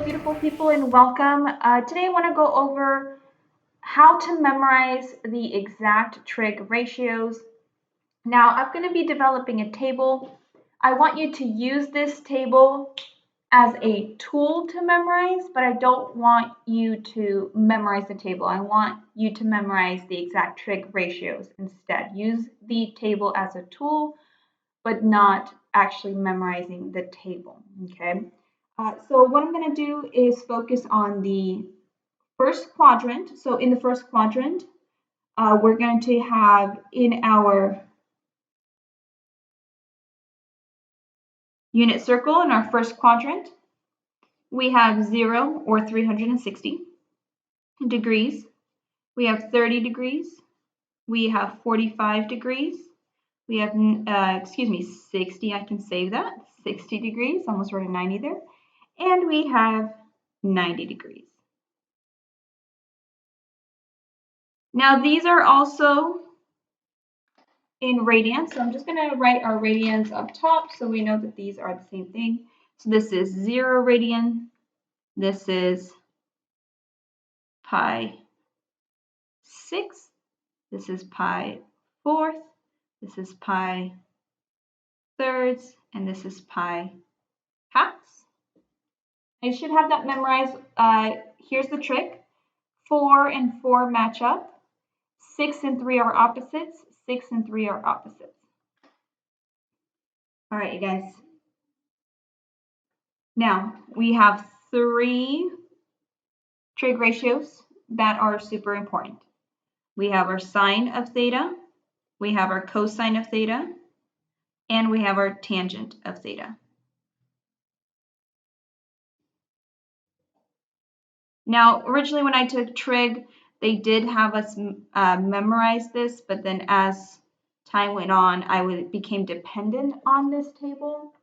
beautiful people, and welcome. Today I want to go over how to memorize the exact trig ratios. Now, I'm going to be developing a table. I want you to use this table as a tool to memorize, but I don't want you to memorize the table. I want you to memorize the exact trig ratios instead. Use the table as a tool, but not actually memorizing the table, okay? So what I'm going to do is focus on the first quadrant. So in the first quadrant, we're going to have in our unit circle, in our first quadrant, we have 0 or 360 degrees. We have 30 degrees. We have 45 degrees. We have, 60. I can save that. 60 degrees. Almost wrote a 90 there. And we have 90 degrees. Now these are also in radians, so I'm just going to write our radians up top so we know that these are the same thing. So this is 0 radian, this is pi 6, this is pi 4th, this is pi 3rds, and this is pi halves. I should have that memorized. Here's the trick. 4 and 4 match up. 6 and 3 are opposites. 6 and 3 are opposites. All right, you guys. Now, we have 3 trig ratios that are super important. We have our sine of theta, we have our cosine of theta, and we have our tangent of theta. Now, originally when I took trig, they did have us memorize this, but then as time went on, I became dependent on this table.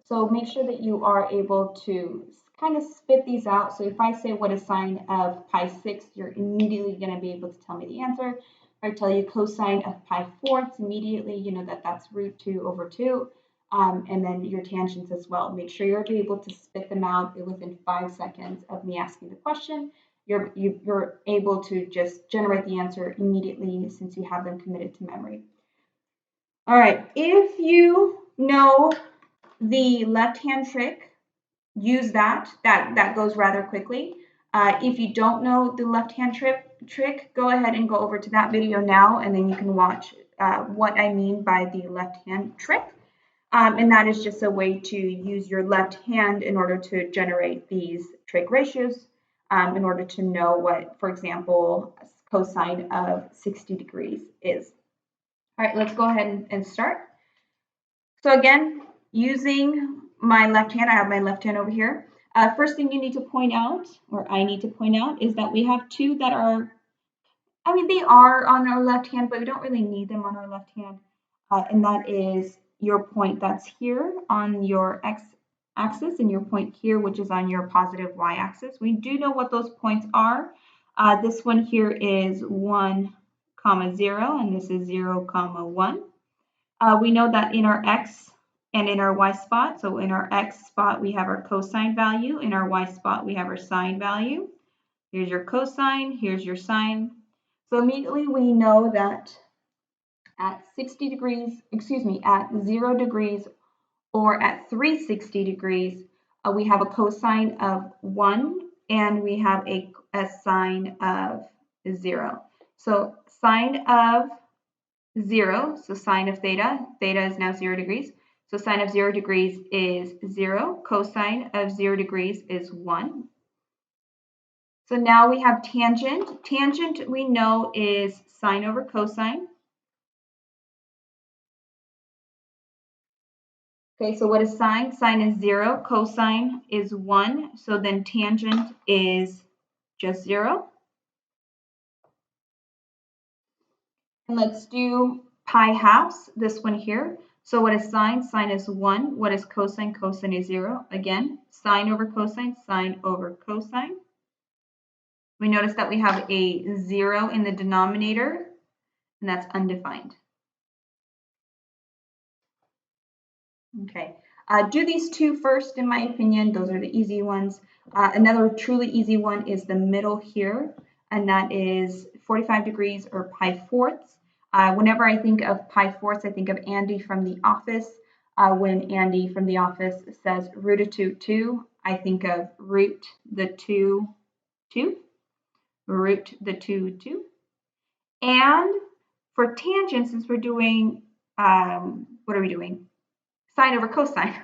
So make sure that you are able to kind of spit these out. So if I say what is sine of pi 6, you're immediately going to be able to tell me the answer. If I tell you cosine of pi 4th, immediately you know that that's root 2 over 2. And then your tangents as well. Make sure you're able to spit them out within 5 seconds of me asking the question. You're able to just generate the answer immediately since you have them committed to memory. All right, if you know the left-hand trick, use that. That goes rather quickly. If you don't know the left-hand trick, go ahead and go over to that video now, and then you can watch what I mean by the left-hand trick. And that is just a way to use your left hand in order to generate these trig ratios, in order to know what, for example, cosine of 60 degrees is. All right, let's go ahead and start. So again, using my left hand, I have my left hand over here. First thing you need to point out, or I need to point out, is that we have 2 that are, they are on our left hand, but we don't really need them on our left hand. And that is your point that's here on your x-axis and your point here, which is on your positive y-axis. We do know what those points are. This one here is 1, 0, and this is 0, 1. We know that in our x and in our y spot, so in our x spot we have our cosine value, in our y spot we have our sine value. Here's your cosine, here's your sine. So immediately we know that at 60 degrees, at 0 degrees or at 360 degrees, we have a cosine of 1 and we have a sine of 0. So sine of 0, so sine of theta is now 0 degrees. So sine of 0 degrees is 0. Cosine of 0 degrees is 1. So now we have tangent. Tangent we know is sine over cosine. Okay, so what is sine? Sine is 0, cosine is 1, so then tangent is just 0. And let's do pi halves, this one here. So what is sine? Sine is 1. What is cosine? Cosine is 0. Again, sine over cosine, sine over cosine. We notice that we have a 0 in the denominator, and that's undefined. Okay, Do these two first, in my opinion. Those are the easy ones. Another truly easy one is the middle here, and that is 45 degrees or pi fourths. Whenever I think of pi fourths, I think of Andy from The Office. When Andy from The Office says root of 2, I think of root the 2, root the 2. And for tangent, since we're doing, what are we doing? Sine over cosine.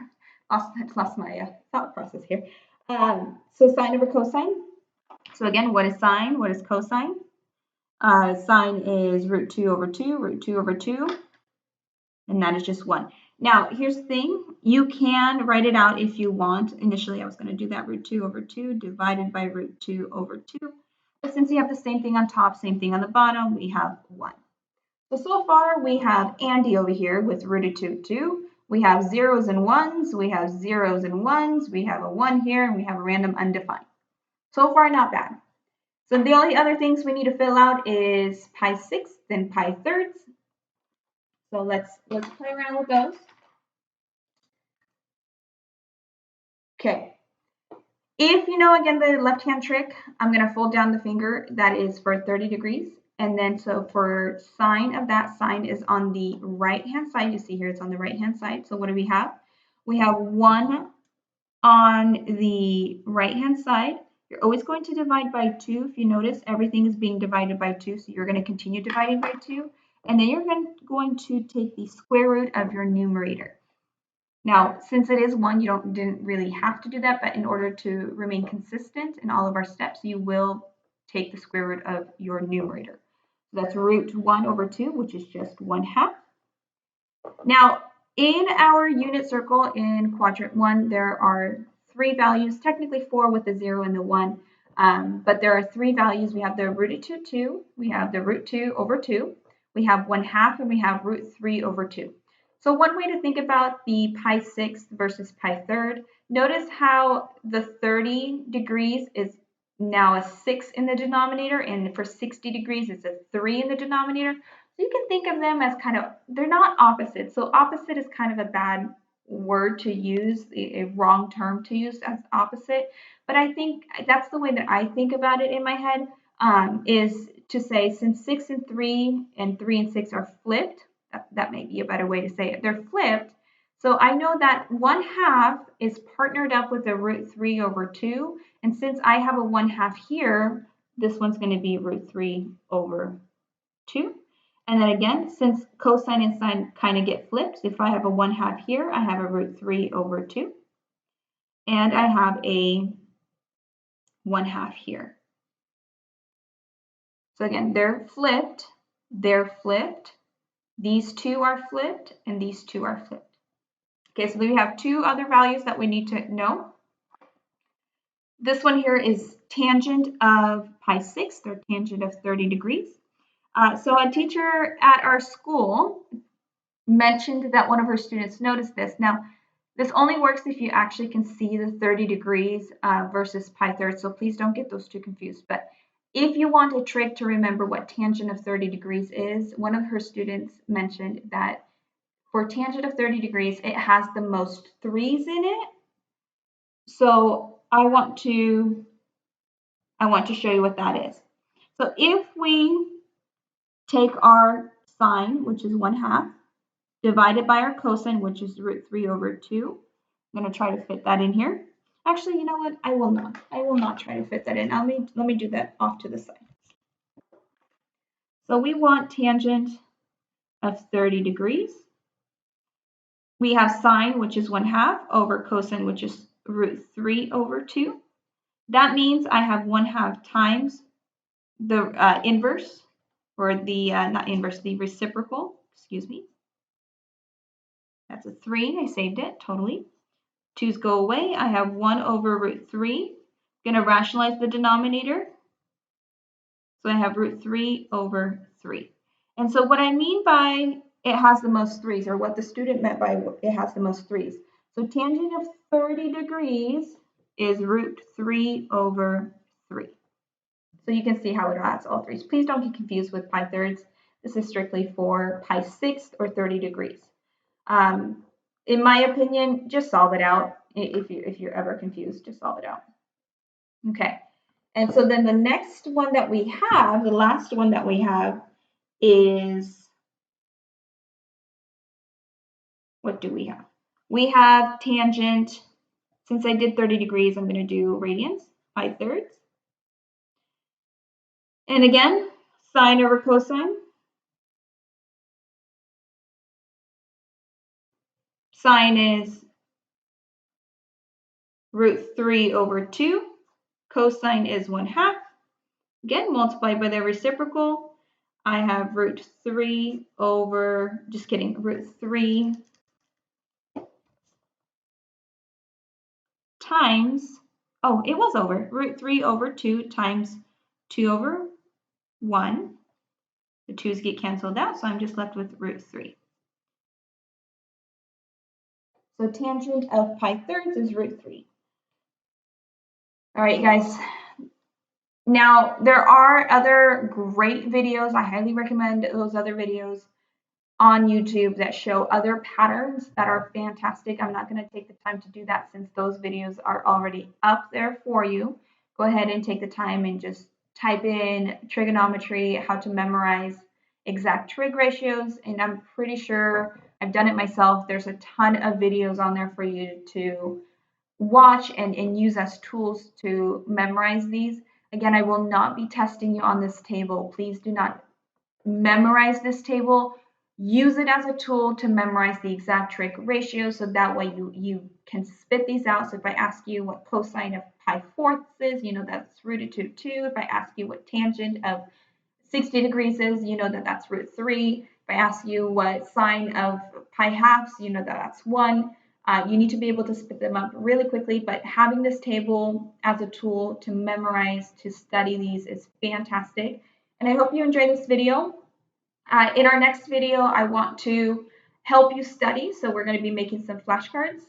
Lost my thought process here. So sine over cosine. So again, what is sine? What is cosine? Sine is root 2 over 2, root 2 over 2, and that is just 1. Now, here's the thing. You can write it out if you want. Initially, I was going to do that root 2 over 2 divided by root 2 over 2. But since you have the same thing on top, same thing on the bottom, we have 1. So far, we have Andy over here with root of 2. We have zeros and ones. We have zeros and ones. We have a 1 here, and we have a random undefined. So far, not bad. So the only other things we need to fill out is pi sixths and pi thirds. So let's play around with those. Okay. If you know, again, the left-hand trick, I'm going to fold down the finger. That is for 30 degrees. And then so for sine of that, sine is on the right-hand side. You see here it's on the right-hand side. So what do we have? We have 1 on the right-hand side. You're always going to divide by 2. If you notice, everything is being divided by 2. So you're going to continue dividing by 2. And then you're going to take the square root of your numerator. Now, since it is 1, you didn't really have to do that, but in order to remain consistent in all of our steps, you will take the square root of your numerator. So that's root 1 over 2, which is just 1/2. Now, in our unit circle in quadrant 1, there are 3 values, technically 4 with the 0 and the 1, but there are 3 values. We have the root of 2, we have the root 2 over 2, we have 1/2, and we have root 3 over 2. So one way to think about the pi sixth versus pi third, notice how the 30 degrees is now a 6 in the denominator, and for 60 degrees it's a 3 in the denominator. So you can think of them as kind of, they're not opposite. So opposite is kind of a bad word to use, a wrong term to use as opposite. But I think that's the way that I think about it in my head, is to say since 6 and 3 and 3 and 6 are flipped, that may be a better way to say it. They're flipped. So I know that 1/2 is partnered up with a root 3 over 2. And since I have a 1/2 here, this one's going to be root 3 over 2. And then again, since cosine and sine kind of get flipped, if I have a 1/2 here, I have a root 3 over 2. And I have a 1/2 here. So again, they're flipped. They're flipped. These two are flipped, and these two are flipped. Okay, so we have 2 other values that we need to know. This one here is tangent of pi sixth, or tangent of 30 degrees. So a teacher at our school mentioned that one of her students noticed this. Now, this only works if you actually can see the 30 degrees versus pi thirds, so please don't get those two confused. But if you want a trick to remember what tangent of 30 degrees is, one of her students mentioned that for tangent of 30 degrees, it has the most 3's in it. So I want to show you what that is. So if we take our sine, which is 1/2, divided by our cosine, which is root 3 over 2, I'm going to try to fit that in here. Actually, you know what? I will not. I will not try to fit that in. Let me do that off to the side. So we want tangent of 30 degrees. We have sine, which is 1/2, over cosine, which is root 3 over 2. That means I have 1/2 times the inverse, or the, not inverse, the reciprocal, excuse me. That's a 3. I saved it, totally. 2's go away. I have 1 over root 3. I'm going to rationalize the denominator. So I have root 3 over 3. And so what I mean by it has the most 3's, or what the student meant by it has the most 3's. So tangent of 30 degrees is root 3 over 3. So you can see how it has all 3's. Please don't get confused with pi thirds. This is strictly for pi sixth or 30 degrees. in my opinion, just solve it out. If you're ever confused, just solve it out. Okay. And so then the next one that we have, the last one that we have is, what do we have? We have tangent. Since I did 30 degrees, I'm going to do radians, 5/3. And again, sine over cosine. Sine is √3/2. Cosine is 1/2. Again, multiplied by the reciprocal. I have √3 over, just kidding, √3 times, oh, it was over, √3/2 times 2/1. The 2's get canceled out, so I'm just left with √3. So tangent of pi/3 is √3. All right, guys. Now, there are other great videos. I highly recommend those other videos on YouTube that show other patterns that are fantastic. I'm not going to take the time to do that since those videos are already up there for you. Go ahead and take the time and just type in trigonometry, how to memorize exact trig ratios, and I'm pretty sure I've done it myself. There's a ton of videos on there for you to watch and use as tools to memorize these. Again, I will not be testing you on this table. Please do not memorize this table. Use it as a tool to memorize the exact trig ratio, so that way you can spit these out. So if I ask you what cosine of pi/4 is, you know that's √2. If I ask you what tangent of 60 degrees is, you know that that's √3. If I ask you what sine of pi/2, you know that that's 1. You need to be able to spit them up really quickly, but having this table as a tool to memorize, to study these is fantastic. And I hope you enjoyed this video. In our next video, I want to help you study, so we're going to be making some flashcards.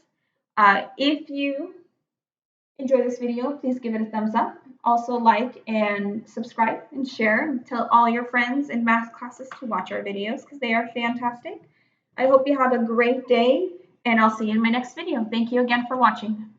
If you enjoy this video, please give it a thumbs up. Also like and subscribe and share and tell all your friends in math classes to watch our videos because they are fantastic. I hope you have a great day, and I'll see you in my next video. Thank you again for watching.